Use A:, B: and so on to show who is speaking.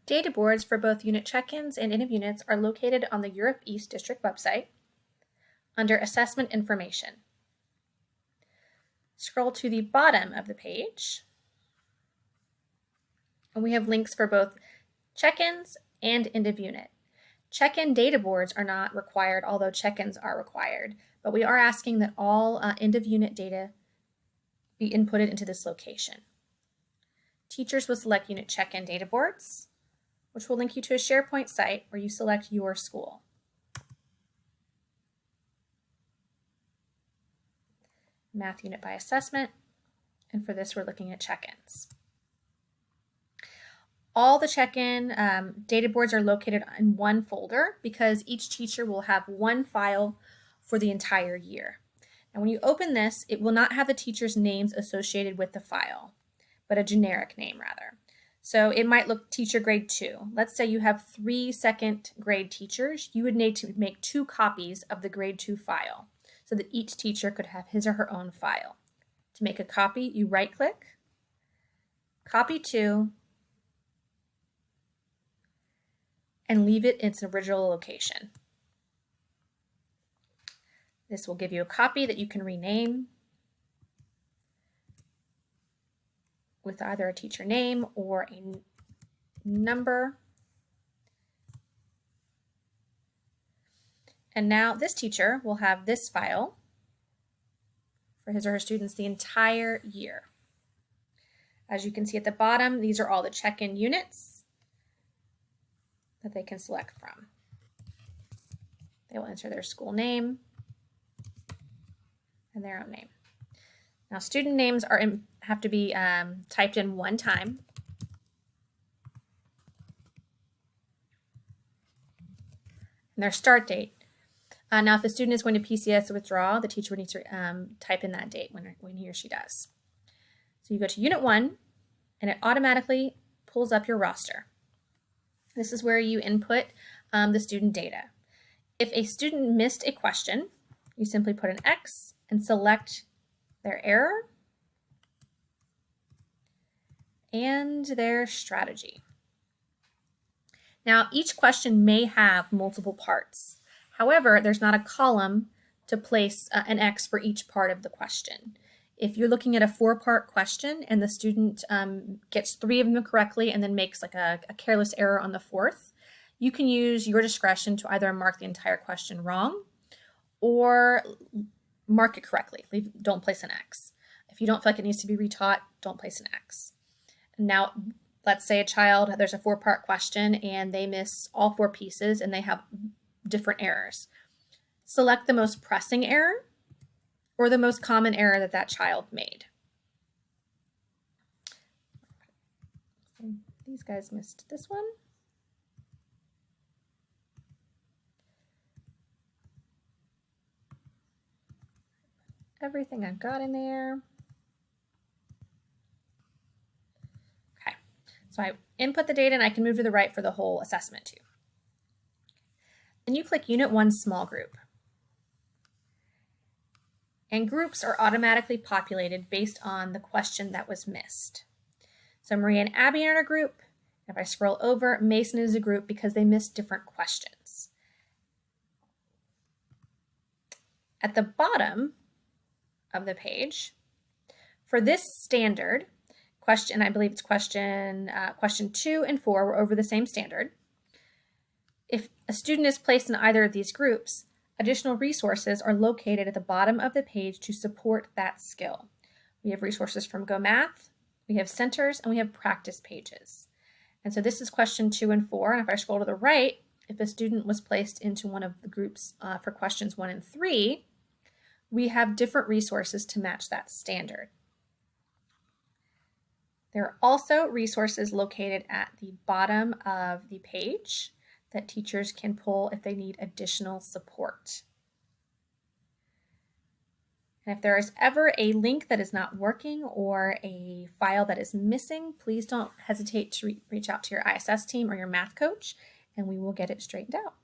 A: Data boards for both unit check-ins and end of units are located on the Europe East District website under Assessment Information. Scroll to the bottom of the page, and we have links for both check-ins and end of unit. Check-in data boards are not required, although check-ins are required, but we are asking that all end of unit data be inputted into this location. Teachers will select unit check-in data boards, which will link you to a SharePoint site where you select your school. Math unit by assessment, and for this we're looking at check-ins. All the check-in data boards are located in one folder because each teacher will have one file for the entire year. And when you open this, it will not have the teacher's names associated with the file, but a generic name rather. So it might look teacher grade 2. Let's say you have 3 second grade teachers. You would need to make 2 copies of the grade 2 file so that each teacher could have his or her own file. To make a copy, you right click, copy to, and leave it in its original location. This will give you a copy that you can rename with either a teacher name or a number. And now this teacher will have this file for his or her students the entire year. As you can see at the bottom, these are all the check-in units that they can select from. They will enter their school name and their own name. Now, student names have to be typed in one time. And their start date. Now, if the student is going to PCS withdraw, the teacher would need to type in that date when he or she does. So you go to Unit 1, and it automatically pulls up your roster. This is where you input the student data. If a student missed a question, you simply put an X and select their error and their strategy. Now, each question may have multiple parts. However, there's not a column to place an X for each part of the question. If you're looking at a 4-part question and the student gets 3 of them correctly and then makes like a careless error on the 4th, you can use your discretion to either mark the entire question wrong or mark it correctly. Don't place an X. If you don't feel like it needs to be retaught, don't place an X. Now, let's say a child, there's a 4-part question and they miss all 4 pieces and they have different errors. Select the most pressing error or the most common error that that child made. These guys missed this one. Everything I've got in there. Okay, so I input the data and I can move to the right for the whole assessment too. Then you click Unit 1 Small Group. And groups are automatically populated based on the question that was missed. So Maria and Abby are in a group. If I scroll over, Mason is a group because they missed different questions. At the bottom of the page, for this standard question, I believe it's question 2 and 4 were over the same standard. If a student is placed in either of these groups, additional resources are located at the bottom of the page to support that skill. We have resources from Go Math, we have centers, and we have practice pages. And so this is question 2 and 4. And if I scroll to the right, if a student was placed into one of the groups for questions 1 and 3, we have different resources to match that standard. There are also resources located at the bottom of the page that teachers can pull if they need additional support. And if there is ever a link that is not working or a file that is missing, please don't hesitate to reach out to your ISS team or your math coach, and we will get it straightened out.